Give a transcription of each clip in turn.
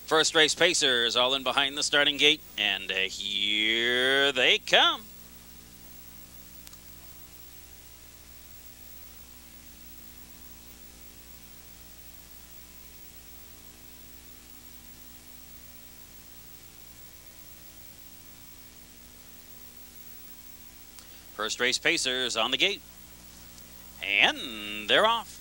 First race pacers all in behind the starting gate, and here they come. First race pacers on the gate, and they're off.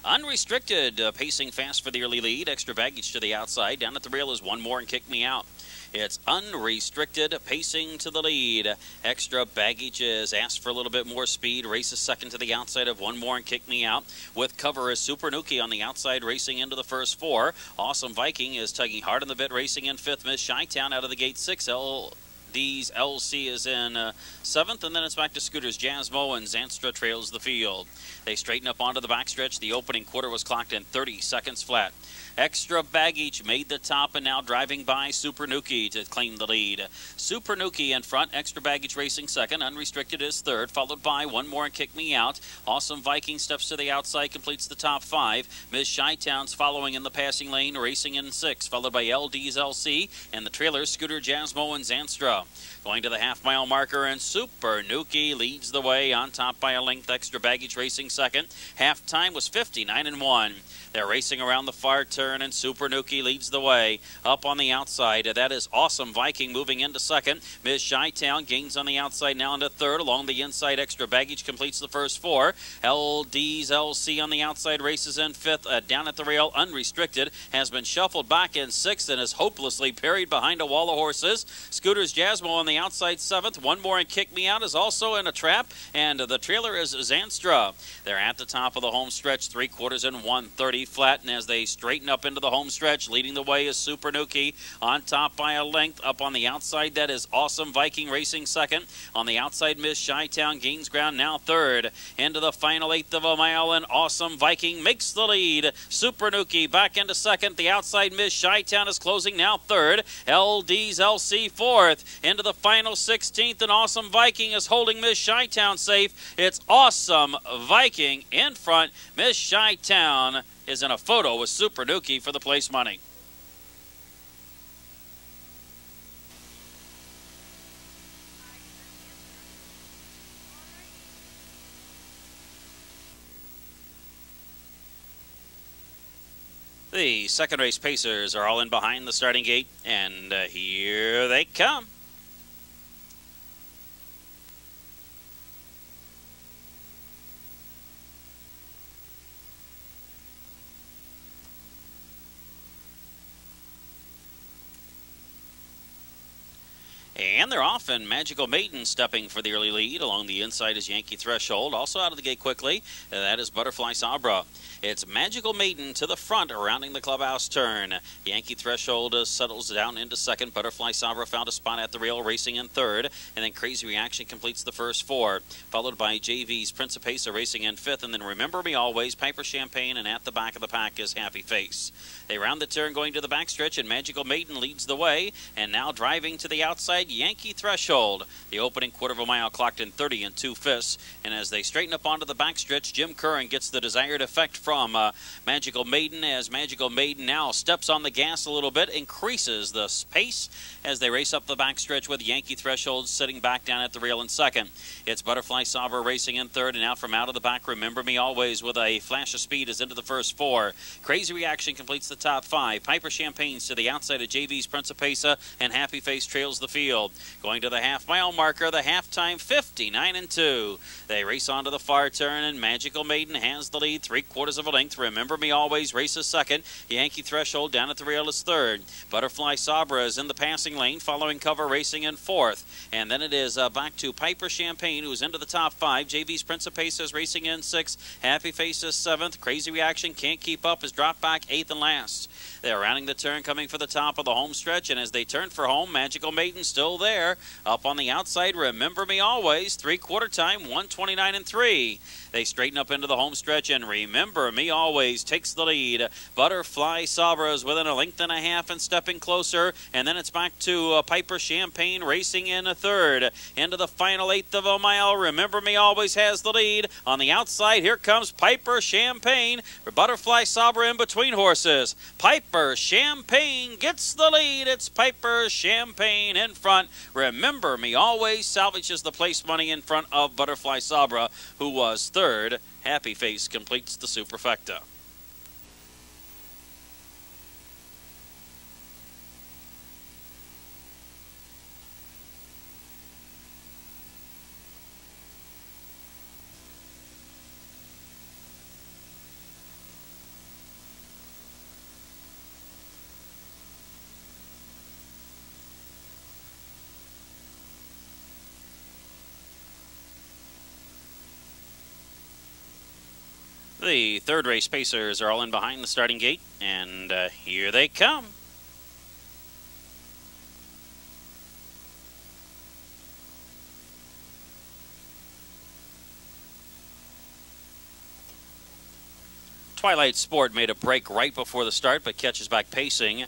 Unrestricted, pacing fast for the early lead. Extra baggage to the outside. Down at the rail is One More and Kick Me Out. It's Unrestricted, pacing to the lead. Extra baggage is asked for a little bit more speed. Races second to the outside of One More and Kick Me Out. With cover is Super Nuki on the outside, racing into the first four. Awesome Viking is tugging hard on the bit, racing in fifth. Miss Chi-Town out of the gate six. These LC is in seventh, and then it's back to Scooters Jasmo, and Zanstra trails the field. They straighten up onto the backstretch. The opening quarter was clocked in 30 seconds flat. Extra baggage made the top and now driving by Super Nuki to claim the lead. Super Nuki in front, extra baggage racing second, Unrestricted is third, followed by One More and Kick Me Out. Awesome Viking steps to the outside, completes the top five. Miss Chi-Town's following in the passing lane, racing in sixth, followed by LD's LC and the trailers Scooter Jasmo and Zanstra. Going to the half-mile marker, and Super Nuki leads the way on top by a length. Extra baggage racing second. Half time was 59-1. They're racing around the far turn, and Super Nuki leads the way. Up on the outside, that is Awesome Viking moving into second. Miss Chi-Town gains on the outside now into third. Along the inside, extra baggage completes the first four. LD's LC on the outside races in fifth. Down at the rail, Unrestricted has been shuffled back in sixth and is hopelessly buried behind a wall of horses. Scooters Jasmo on the outside seventh. One More and Kick Me Out is also in a trap, and the trailer is Zanstra. They're at the top of the home stretch, 3/4 and 130 flat, and as they straighten up into the home stretch, leading the way is Super Nuki on top by a length. Up on the outside, that is Awesome Viking racing second. On the outside, Miss Chi-Town gains ground now third. Into the final eighth of a mile, and Awesome Viking makes the lead. Super Nuki back into second. The outside, Miss Chi-Town is closing now third. LD's LC fourth. Into the final 16th, and Awesome Viking is holding Miss Chi-Town safe. It's Awesome Viking in front. Miss Chi-Town is in a photo with Super Nuki for the place money. The second race pacers are all in behind the starting gate, and here they come. And they're off, and Magical Maiden stepping for the early lead. Along the inside is Yankee Threshold. Also out of the gate quickly, that is Butterfly Sabra. It's Magical Maiden to the front, rounding the clubhouse turn. Yankee Threshold settles down into second. Butterfly Sabra found a spot at the rail, racing in third. And then Crazy Reaction completes the first four, followed by JV's Principesa racing in fifth. And then Remember Me Always, Piper Champagne, and at the back of the pack is Happy Face. They round the turn going to the backstretch, and Magical Maiden leads the way. And now driving to the outside, Yankee Threshold. The opening quarter of a mile clocked in 30 and 2/5. And as they straighten up onto the backstretch, Jim Curran gets the desired effect from Magical Maiden, as Magical Maiden now steps on the gas a little bit, increases the pace as they race up the backstretch, with Yankee Threshold sitting back down at the rail in second. It's Butterfly Sabra racing in third, and out from out of the back, Remember Me Always with a flash of speed is into the first four. Crazy Reaction completes the top five. Piper Champagne's to the outside of JV's Principesa, and Happy Face trails the field. Going to the half-mile marker, the halftime 59-2. They race onto the far turn, and Magical Maiden has the lead, 3/4 of a length. Remember Me Always races second. Yankee Threshold down at the rail is third. Butterfly Sabra is in the passing lane, following cover, racing in fourth. And then it is back to Piper Champagne, who's into the top five. JV's Principesa is racing in sixth. Happy Face is seventh. Crazy Reaction can't keep up, is dropped back eighth and last. They're rounding the turn, coming for the top of the home stretch, and as they turn for home, Magical Maiden still there. there. Up on the outside, Remember Me Always, three-quarter time, 1:29.3. They straighten up into the home stretch, and Remember Me Always takes the lead. Butterfly Sabras within a length and a half and stepping closer, and then it's back to Piper Champagne racing in a third. Into the final eighth of a mile, Remember Me Always has the lead. On the outside, here comes Piper Champagne. Butterfly Sabra in between horses. Piper Champagne gets the lead. It's Piper Champagne in front. Remember Me Always salvages the place money in front of Butterfly Sabra, who was third. Happy Face completes the superfecta. The third race pacers are all in behind the starting gate, and here they come. Twilight Sport made a break right before the start, but catches back pacing.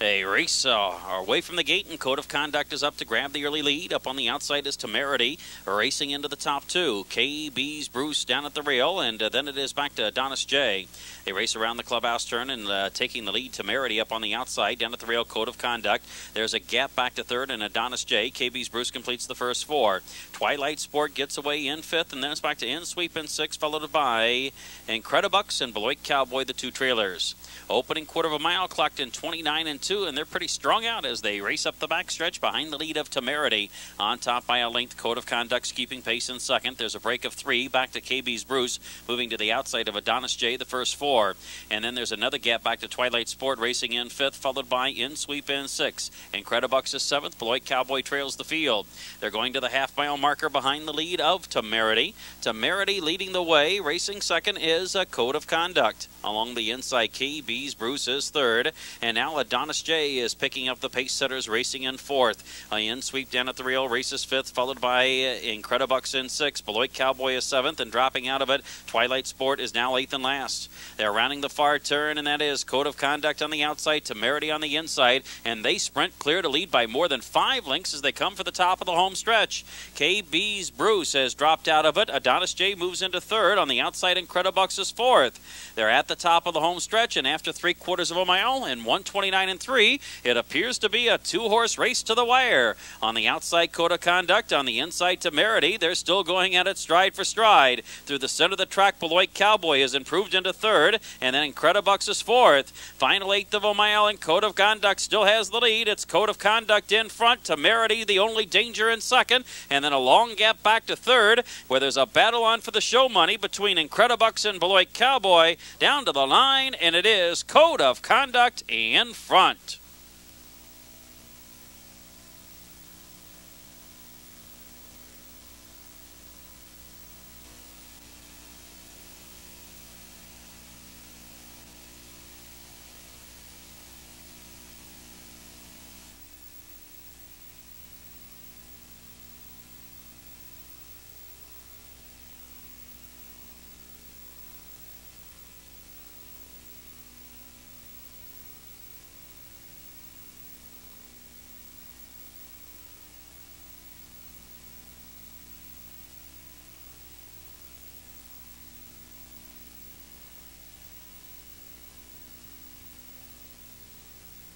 A race away from the gate, and Code of Conduct is up to grab the early lead. Up on the outside is Temerity, racing into the top two. KB's Bruce down at the rail, and then it is back to Adonis J. They race around the clubhouse turn, and taking the lead, Temerity up on the outside. Down at the rail, Code of Conduct. There's a gap back to third, and Adonis J. KB's Bruce completes the first four. Twilight Sport gets away in fifth, and then it's back to In Sweep in sixth, followed by Incredibucks and Beloit Cowboy, the two trailers. Opening quarter of a mile clocked in 29.2, and they're pretty strung out as they race up the backstretch behind the lead of Temerity. On top by a length, Code of Conduct's keeping pace in second. There's a break of three back to KB's Bruce, moving to the outside of Adonis J, the first four. And then there's another gap back to Twilight Sport, racing in fifth, followed by In Sweep in sixth. Incredibucks is seventh. Beloit Cowboy trails the field. They're going to the half-mile marker behind the lead of Temerity. Temerity leading the way. Racing second is a Code of Conduct. Along the inside, KB's Bruce is third. And now Adonis J is picking up the pace setters, racing in fourth. In Sweep down at the rail races fifth, followed by Incredibucks in sixth. Beloit Cowboy is seventh, and dropping out of it, Twilight Sport is now eighth and last. They're rounding the far turn, and that is Code of Conduct on the outside, Temerity on the inside, and they sprint clear to lead by more than 5 lengths as they come for the top of the home stretch. KB's Bruce has dropped out of it. Adonis J moves into third. On the outside, Incredibucks is fourth. They're at the top of the home stretch, and after three-quarters of a mile in 1:29.3, it appears to be a two-horse race to the wire. On the outside, Code of Conduct. On the inside, Temerity. They're still going at it stride for stride. Through the center of the track, Beloit Cowboy has improved into third, and then Incredibucks is fourth. Final eighth of a mile, and Code of Conduct still has the lead. It's Code of Conduct in front, Temerity the only danger in second, and then a long gap back to third, where there's a battle on for the show money between Incredibucks and Beloit Cowboy. Down to the line, and it is Code of Conduct in front.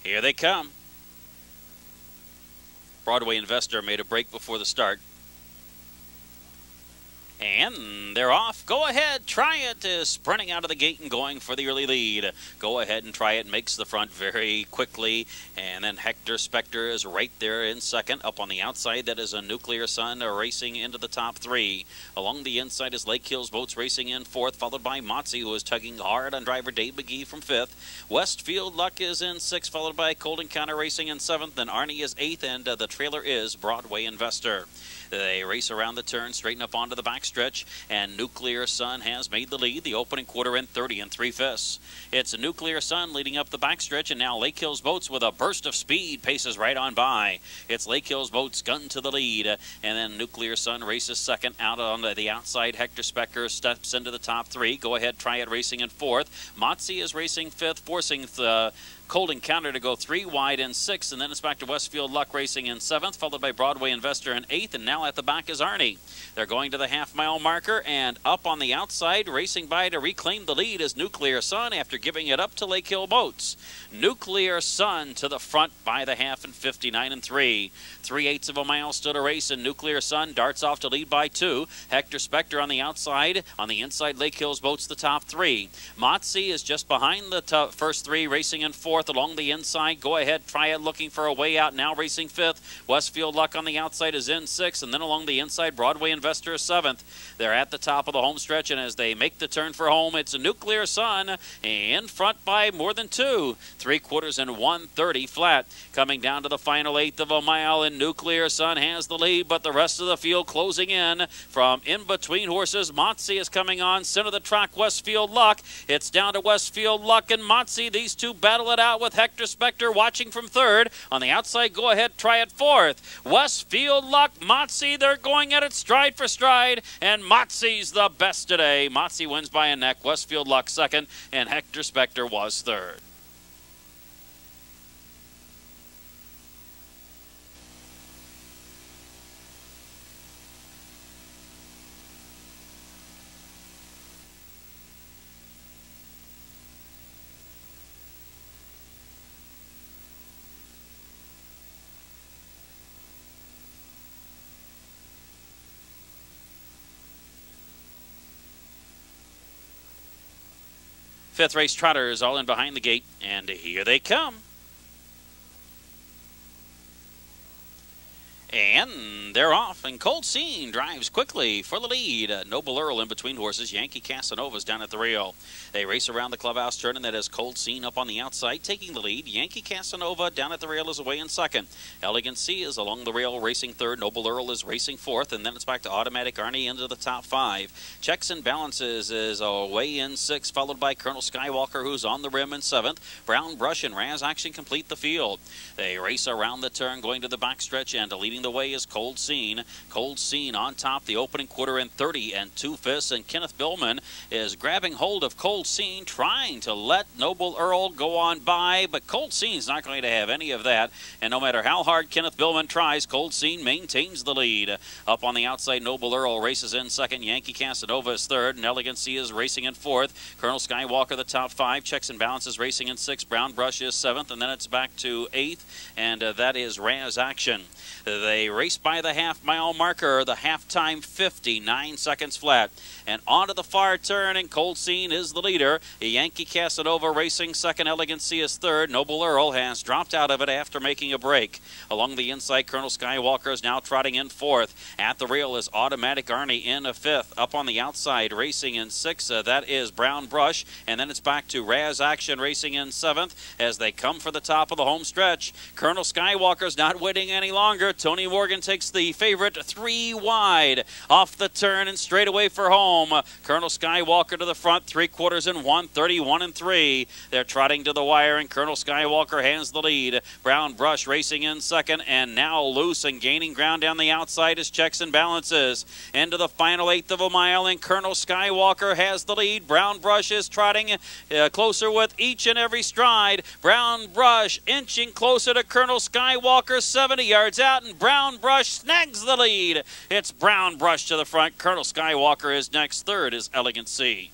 Here they come. Broadway Investor made a break before the start. And they're off. Go ahead, try it. Is sprinting out of the gate and going for the early lead. Go ahead and try it. Makes the front very quickly. And then Hector Spectre is right there in second. Up on the outside, that is a Nuclear Sun racing into the top three. Along the inside is Lake Hills Boats racing in fourth, followed by Motzi, who is tugging hard on driver Dave McGee from fifth. Westfield Luck is in sixth, followed by Cold Encounter racing in seventh. Then Arnie is eighth, and the trailer is Broadway Investor. They race around the turn, straighten up onto the backstretch, and Nuclear Sun has made the lead. The opening quarter in 30 3/5. It's Nuclear Sun leading up the backstretch, and now Lake Hills Boats with a burst of speed paces right on by. It's Lake Hills Boats gun to the lead, and then Nuclear Sun races second. Out on the outside, Hector Specker steps into the top three. Go Ahead, Try It racing in fourth. Motzi is racing fifth, forcing the Cold Encounter to go 3 wide in sixth, and then it's back to Westfield Luck racing in seventh, followed by Broadway Investor in eighth, and now at the back is Arnie. They're going to the half-mile marker, and up on the outside, racing by to reclaim the lead is Nuclear Sun after giving it up to Lake Hill Boats. Nuclear Sun to the front by the half in 59 3. 3/8 of a mile stood a race, and Nuclear Sun darts off to lead by 2. Hector Spector on the outside. On the inside, Lake Hills Boats the top 3. Motzi is just behind the first 3, racing in fourth. Along the inside, Go Ahead, Try It looking for a way out, now racing fifth. Westfield Luck on the outside is in sixth, and then along the inside, Broadway Investor is seventh. They're at the top of the home stretch, and as they make the turn for home, it's a Nuclear Sun in front by more than 2. 3/4 and 1:30 flat. Coming down to the final 1/8 of a mile, and Nuclear Sun has the lead, but the rest of the field closing in from in between horses. Motzi is coming on, center of the track, Westfield Luck. It's down to Westfield Luck and Motzi. These two battle it out with Hector Spector watching from third. On the outside, Go Ahead, Try It fourth. Westfield Luck, Motzi, they're going at it stride for stride, and Motzi's the best today. Motzi wins by a neck, Westfield Luck second, and Hector Spector was third. Fifth race trotters all in behind the gate, and here they come. And they're off, and Cold Scene drives quickly for the lead. Noble Earl in between horses. Yankee Casanova's down at the rail. They race around the clubhouse turn, and that is Cold Scene up on the outside, taking the lead. Yankee Casanova down at the rail is away in second. Elegant Sea is along the rail racing third. Noble Earl is racing fourth, and then it's back to Automatic Arnie into the top 5. Checks and Balances is away in sixth, followed by Colonel Skywalker, who's on the rim in seventh. Brown Brush and Raz Action complete the field. They race around the turn, going to the backstretch, and leading the way is Cold Scene. Cold Scene on top, the opening quarter in 30 2/5, and Kenneth Billman is grabbing hold of Cold Scene, trying to let Noble Earl go on by, but Cold Scene's not going to have any of that, and no matter how hard Kenneth Billman tries, Cold Scene maintains the lead. Up on the outside, Noble Earl races in second. Yankee Casanova is third, and Elegancy is racing in fourth. Colonel Skywalker the top 5. Checks and Balances racing in sixth. Brown Brush is seventh, and then it's back to eighth, and that is Raz Action. They race by the half-mile marker, the half-time 59 seconds flat. And onto the far turn, and Cold Scene is the leader. Yankee Casanova racing second. Elegancy is third. Noble Earl has dropped out of it after making a break. Along the inside, Colonel Skywalker is now trotting in fourth. At the rail is Automatic Arnie in a fifth. Up on the outside, racing in sixth, that is Brown Brush. And then it's back to Raz Action racing in seventh as they come for the top of the home stretch. Colonel Skywalker's not waiting any longer. Tony Morgan takes the favorite 3 wide off the turn and straight away for home. Colonel Skywalker to the front, 3/4 and 1:31 3. They're trotting to the wire, and Colonel Skywalker has the lead. Brown Brush racing in second, and now loose and gaining ground down the outside is Checks and Balances. Into the final 1/8 of a mile, and Colonel Skywalker has the lead. Brown Brush is trotting closer with each and every stride. Brown Brush inching closer to Colonel Skywalker, 70 yards out, and Brown Brush snags the lead. It's Brown Brush to the front. Colonel Skywalker is next. Third is Elegant Sea.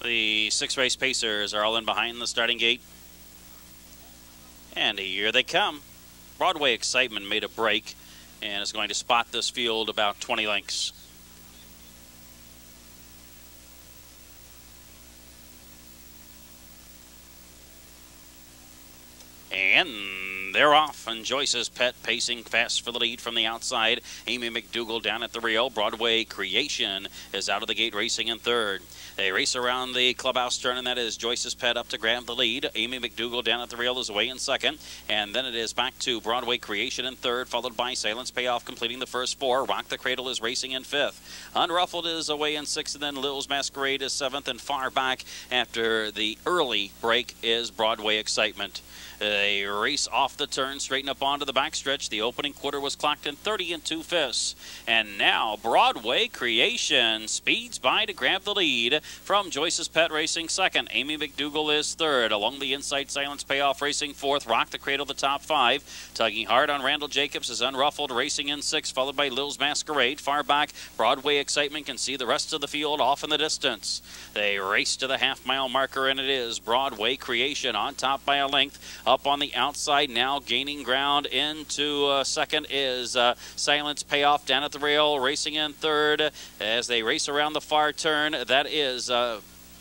The 6-race pacers are all in behind the starting gate. And here they come. Broadway Excitement made a break and is going to spot this field about 20 lengths. And they're off, and Joyce's Pet pacing fast for the lead from the outside. Amy McDougall down at the rail. Broadway Creation is out of the gate racing in third. They race around the clubhouse turn, and that is Joyce's Pet up to grab the lead. Amy McDougall down at the rail is away in second. And then it is back to Broadway Creation in third, followed by Silence Payoff completing the first four. Rock the Cradle is racing in fifth. Unruffled is away in sixth, and then Lil's Masquerade is seventh, and far back after the early break is Broadway Excitement. They race off the turn, straighten up onto the backstretch. The opening quarter was clocked in 30 2/5. And now Broadway Creation speeds by to grab the lead from Joyce's Pet racing second. Amy McDougall is third. Along the inside, Silence Payoff racing fourth. Rock the Cradle the top five. Tugging hard on Randall Jacobs is Unruffled racing in sixth, followed by Lil's Masquerade. Far back, Broadway Excitement can see the rest of the field off in the distance. They race to the half-mile marker, and it is Broadway Creation on top by a length. Up on the outside now, gaining ground into second is Silence Payoff down at the rail, racing in third as they race around the far turn. That is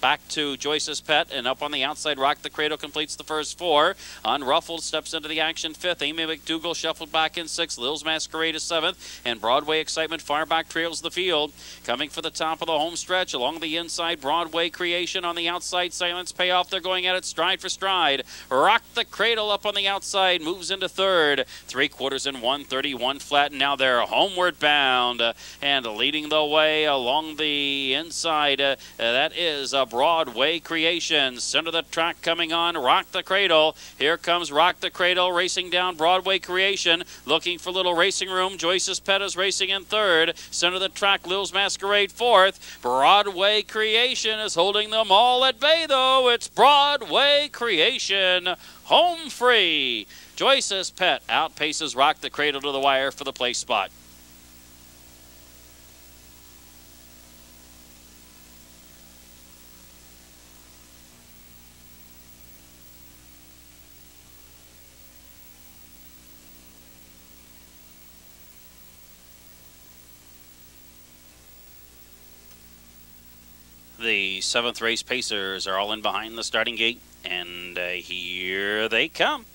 back to Joyce's Pet, and up on the outside, Rock the Cradle completes the first four. Unruffled steps into the action fifth. Amy McDougall shuffled back in sixth. Lil's Masquerade is seventh, and Broadway Excitement far back trails the field. Coming for the top of the home stretch along the inside, Broadway Creation on the outside, Silence Payoff. They're going at it stride for stride. Rock the Cradle up on the outside moves into third. 3/4 in 1:31 flat, and now they're homeward bound and leading the way along the inside. That is Broadway Creation. Center of the track coming on, Rock the Cradle. Here comes Rock the Cradle racing down Broadway Creation, looking for little racing room. Joyce's Pet is racing in third. Center of the track, Lil's Masquerade fourth. Broadway Creation is holding them all at bay, though. It's Broadway Creation home free. Joyce's Pet outpaces Rock the Cradle to the wire for the place spot. The seventh race pacers are all in behind the starting gate, and here they come.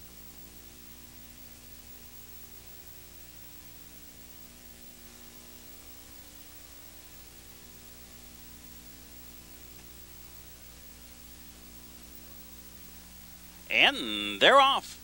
And they're off.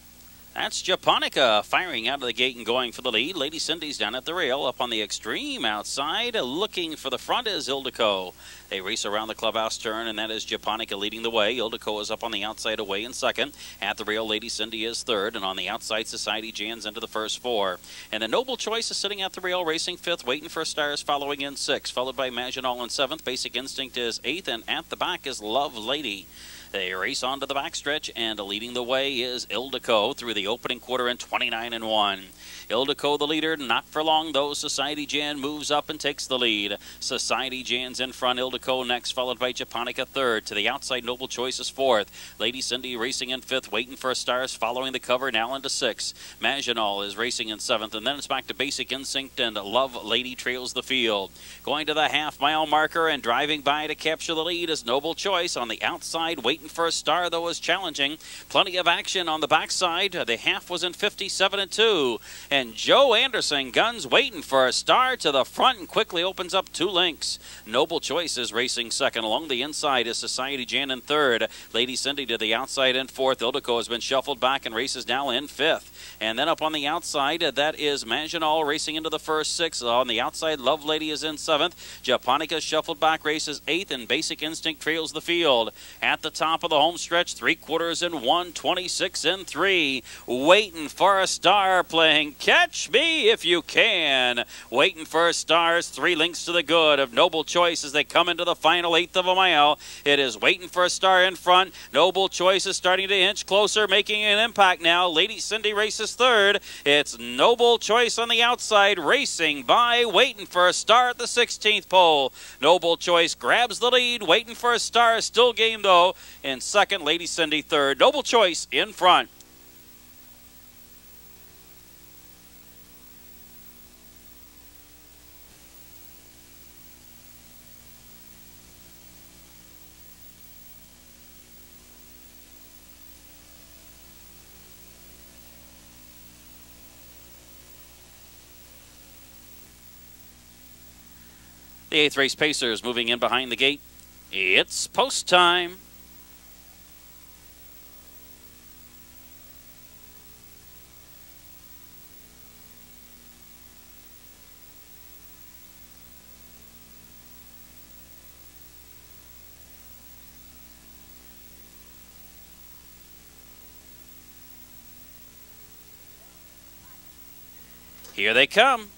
That's Japonica firing out of the gate and going for the lead. Lady Cindy's down at the rail. Up on the extreme outside, looking for the front is Ildiko. They race around the clubhouse turn, and that is Japonica leading the way. Ildiko is up on the outside away in second. At the rail, Lady Cindy is third, and on the outside, Society Jan's into the first four. And the Noble Choice is sitting at the rail, racing fifth. Waiting for Stars following in sixth, followed by Maginal in seventh. Basic Instinct is eighth, and at the back is Love Lady. They race on to the backstretch, and leading the way is Ildiko through the opening quarter in 29 1. Ildiko the leader, not for long though. Society Jan moves up and takes the lead. Society Jan's in front, Ildiko next, followed by Japonica third. To the outside, Noble Choice is fourth. Lady Cindy racing in fifth, Waiting for Stars following the cover, now into sixth. Maginal is racing in seventh, and then it's back to Basic Instinct, and Love Lady trails the field. Going to the half-mile marker and driving by to capture the lead is Noble Choice. On the outside, Waiting for a Star, though, is challenging. Plenty of action on the backside. The half was in 57 2. And Joe Anderson guns Waiting for a Star to the front and quickly opens up 2 lengths. Noble Choice is racing second. Along the inside is Society Jan in third. Lady Cindy to the outside in fourth. Ildiko has been shuffled back and races now in fifth. And then up on the outside, that is Maginal racing into the first six. On the outside, Love Lady is in seventh. Japonica shuffled back, races eighth, and Basic Instinct trails the field. At the top of the home stretch, 3/4 in 1:26 3. Waiting for a Star playing Catch Me If You Can. Waiting for a Star's 3 lengths to the good of Noble Choice as they come into the final eighth of a mile. It is Waiting for a Star in front. Noble Choice is starting to inch closer, making an impact now. Lady Cindy races third. It's Noble Choice on the outside, racing by Waiting for a Star at the 16th pole. Noble Choice grabs the lead. Waiting for a Star is still game though. In second, Lady Cindy third. Noble Choice in front. The 8th race Pacers moving in behind the gate. It's post time. Here they come.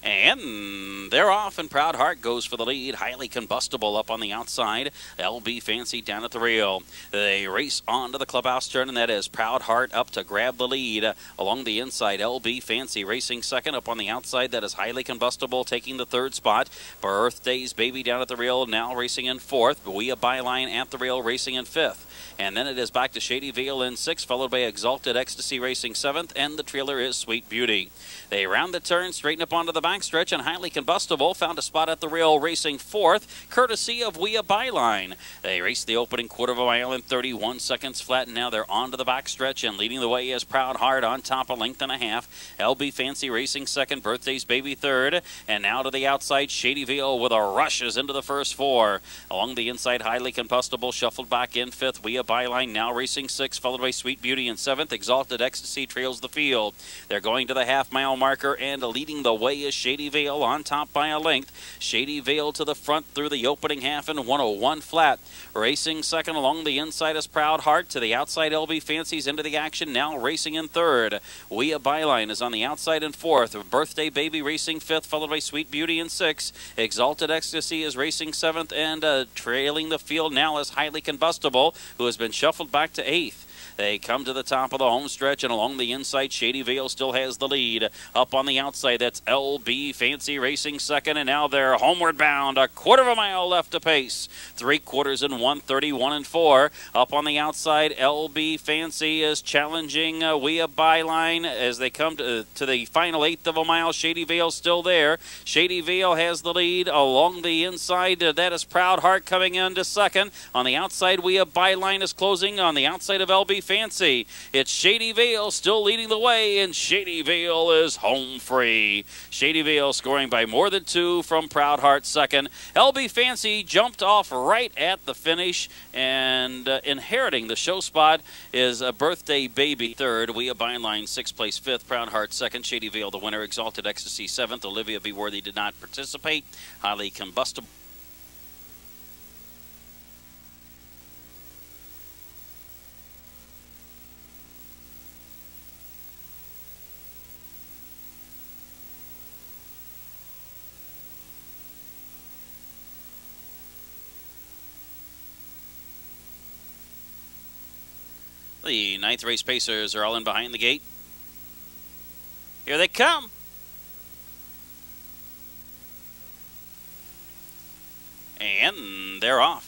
And they're off, and Proud Heart goes for the lead. Highly Combustible up on the outside. LB Fancy down at the rail. They race on to the clubhouse turn, and that is Proud Heart up to grab the lead. Along the inside, LB Fancy racing second. Up on the outside, that is Highly Combustible taking the third spot. Birthday's Baby down at the rail, now racing in fourth. We a Byline at the rail, racing in fifth. And then it is back to Shady Veil in sixth, followed by Exalted Ecstasy racing seventh, and the trailer is Sweet Beauty. They round the turn, straighten up onto the backstretch, and Highly Combustible found a spot at the rail, racing fourth, courtesy of We a Byline. They raced the opening quarter of a mile in 31 seconds flat, and now they're on to the backstretch, and leading the way is Proud Heart on top, a length and a half. LB Fancy racing second, Birthday's Baby third, and now to the outside, Shady Veil with a rush is into the first four. Along the inside, Highly Combustible shuffled back in fifth. We a Byline now racing sixth, followed by Sweet Beauty in seventh. Exalted Ecstasy trails the field. They're going to the half-mile marker, and leading the way is Shady Veil on top by a length. Shady Veil to the front through the opening half in 101 flat. Racing second along the inside is Proud Heart. To the outside, LB Fancy's into the action, now racing in third. We a Byline is on the outside in fourth. Birthday Baby racing fifth, followed by Sweet Beauty in sixth. Exalted Ecstasy is racing seventh, and trailing the field now is Highly Combustible, who has been shuffled back to eighth. They come to the top of the home stretch, and along the inside, Shady Veil still has the lead. Up on the outside, that's LB Fancy racing second, and now they're homeward bound. A quarter of a mile left to pace. 3/4 in 1:31 and 4. Up on the outside, LB Fancy is challenging We a Byline as they come to the final eighth of a mile. Shady Veil still there. Shady Veil has the lead. Along the inside, that is Proud Heart coming into second. On the outside, We a Byline is closing. On the outside of LB Fancy, it's Shady Veil still leading the way, and Shady Veil is home free. Shady Veil scoring by more than 2 from Proud Heart second. LB Fancy jumped off right at the finish, and inheriting the show spot is a Birthday Baby third. We a Byline sixth place fifth. Proud Heart second. Shady Veil the winner. Exalted Ecstasy seventh. Olivia Be Worthy did not participate. Highly Combustible. The 9th race Pacers are all in behind the gate. Here they come. And they're off.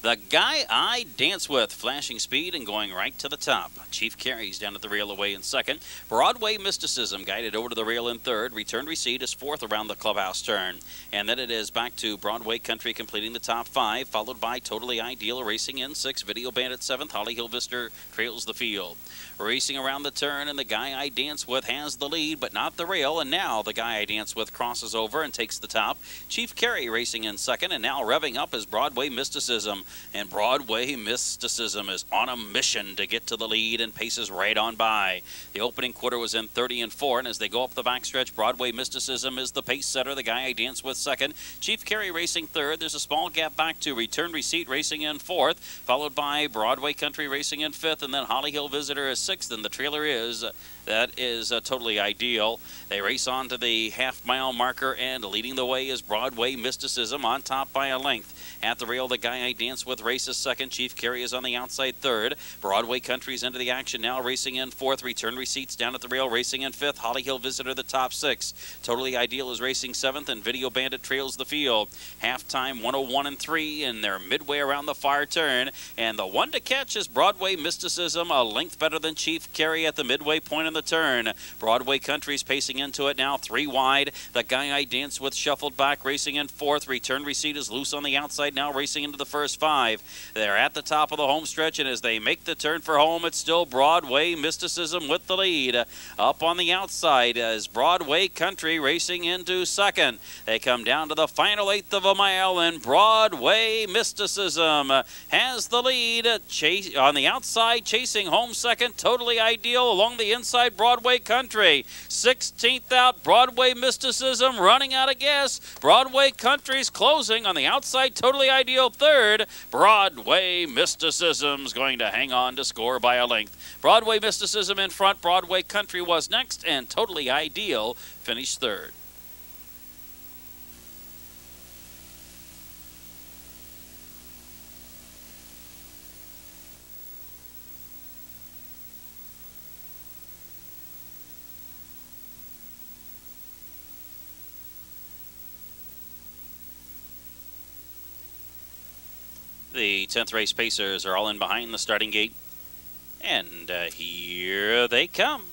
The Guy I Dance With, flashing speed and going right to the top. Chief Carey's down at the rail away in second. Broadway Mysticism guided over to the rail in third. Return Receipt is fourth around the clubhouse turn. And then it is back to Broadway Country completing the top 5, followed by Totally Ideal racing in 6th. Video Bandit 7th. Holly Hill Visitor trails the field. Racing around the turn, and the Guy I Dance With has the lead, but not the rail. And now the Guy I Dance With crosses over and takes the top. Chief Carey racing in second, and now revving up is Broadway Mysticism. And Broadway Mysticism is on a mission to get to the lead and paces right on by. The opening quarter was in 30 and 4, and as they go up the backstretch, Broadway Mysticism is the pace setter. The Guy I Dance With second. Chief Carey racing third. There's a small gap back to Return Receipt racing in fourth, followed by Broadway Country racing in fifth, and then Holly Hill Visitor is sixth, and the trailer is Totally Ideal. They race on to the half-mile marker, and leading the way is Broadway Mysticism on top by a length. At the rail, the Guy I Dance With races second. Chief Carey is on the outside third. Broadway Country's into the action now, racing in fourth. Return Receipts down at the rail, racing in fifth. Holly Hill Visitor the top 6. Totally Ideal is racing seventh, and Video Bandit trails the field. Halftime 101 and 3, and they're midway around the far turn. And the one to catch is Broadway Mysticism, a length better than Chief Carey at the midway point in the turn. Broadway Country's pacing into it now, 3 wide. The Guy I Dance With shuffled back, racing in 4th. Return Receipt is loose on the outside now, racing into the first 5. They're at the top of the home stretch, and as they make the turn for home, it's still Broadway Mysticism with the lead. Up on the outside is Broadway Country racing into 2nd. They come down to the final 1/8 of a mile, and Broadway Mysticism has the lead. Chase on the outside, chasing home 2nd. Totally Ideal along the inside, Broadway Country. 16th out, Broadway Mysticism running out of gas. Broadway Country's closing on the outside, Totally Ideal 3rd. Broadway Mysticism's going to hang on to score by a length. Broadway Mysticism in front, Broadway Country was next, and Totally Ideal finished 3rd. The 10th race pacers are all in behind the starting gate. And here they come.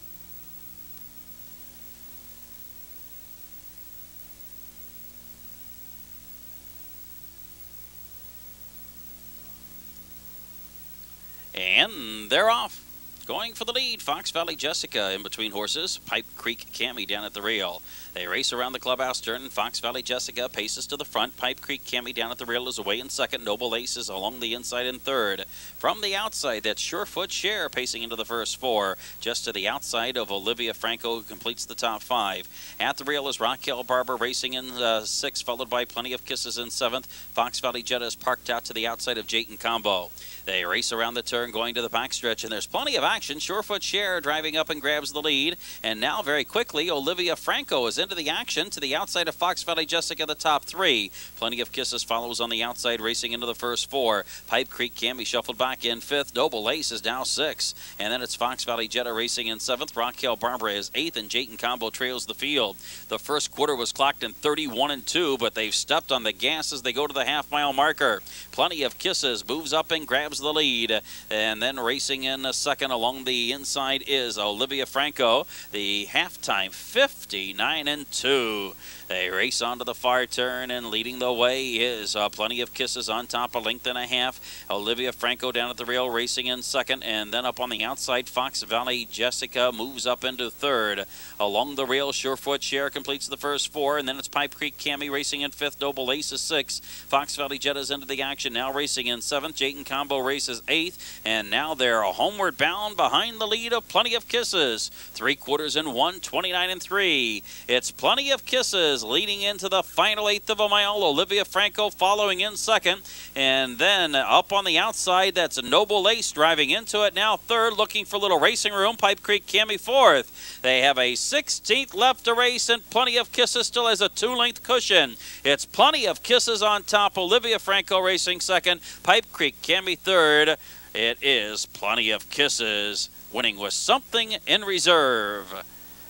And they're off. Going for the lead, Fox Valley Jessica in between horses. Pipe Creek Cammy down at the rail. They race around the clubhouse turn. Fox Valley Jessica paces to the front. Pipe Creek Cammy down at the rail is away in 2nd. Noble Ace is along the inside in 3rd. From the outside, that's Surefoot Share pacing into the first 4. Just to the outside of Olivia Franco, who completes the top 5. At the rail is Raquel Barber racing in 6th, followed by Plenty of Kisses in 7th. Fox Valley Jetta is parked out to the outside of Jayton Combo. They race around the turn going to the backstretch, and there's plenty of action. Surefoot Share driving up and grabs the lead. And now very quickly, Olivia Franco is into the action to the outside of Fox Valley Jessica, the top 3. Plenty of Kisses follows on the outside, racing into the first 4. Pipe Creek Cammy shuffled back in 5th. Noble Ace is now 6th. And then it's Fox Valley Jetta racing in 7th. Raquel Barbara is 8th, and Jayton Combo trails the field. The first quarter was clocked in 31-2, but they've stepped on the gas as they go to the half-mile marker. Plenty of Kisses moves up and grabs the lead. And then racing in 2nd along the inside is Olivia Franco. The halftime 59-2. They race onto the far turn, and leading the way is Plenty of Kisses on top, a length and a half. Olivia Franco down at the rail racing in 2nd, and then up on the outside, Fox Valley Jessica moves up into 3rd. Along the rail, Surefoot Share completes the first 4, and then it's Pipe Creek Cammy racing in 5th. Noble Ace is 6th. Fox Valley Jetta's into the action, now racing in 7th. Jayton Combo races 8th, and now they're homeward bound behind the lead of Plenty of Kisses. 3 quarters in 1, 29-3. It's Plenty of Kisses leading into the final 1/8 of a mile. Olivia Franco following in 2nd. And then up on the outside, that's Noble Ace driving into it now 3rd, looking for a little racing room. Pipe Creek Cammy 4th. They have a 16th left to race, and Plenty of Kisses still has a 2-length cushion. It's Plenty of Kisses on top. Olivia Franco racing 2nd. Pipe Creek Cammy 3rd. It is Plenty of Kisses winning with something in reserve.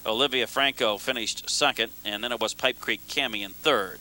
Olivia Franco finished 2nd, and then it was Pipe Creek Cammy in 3rd.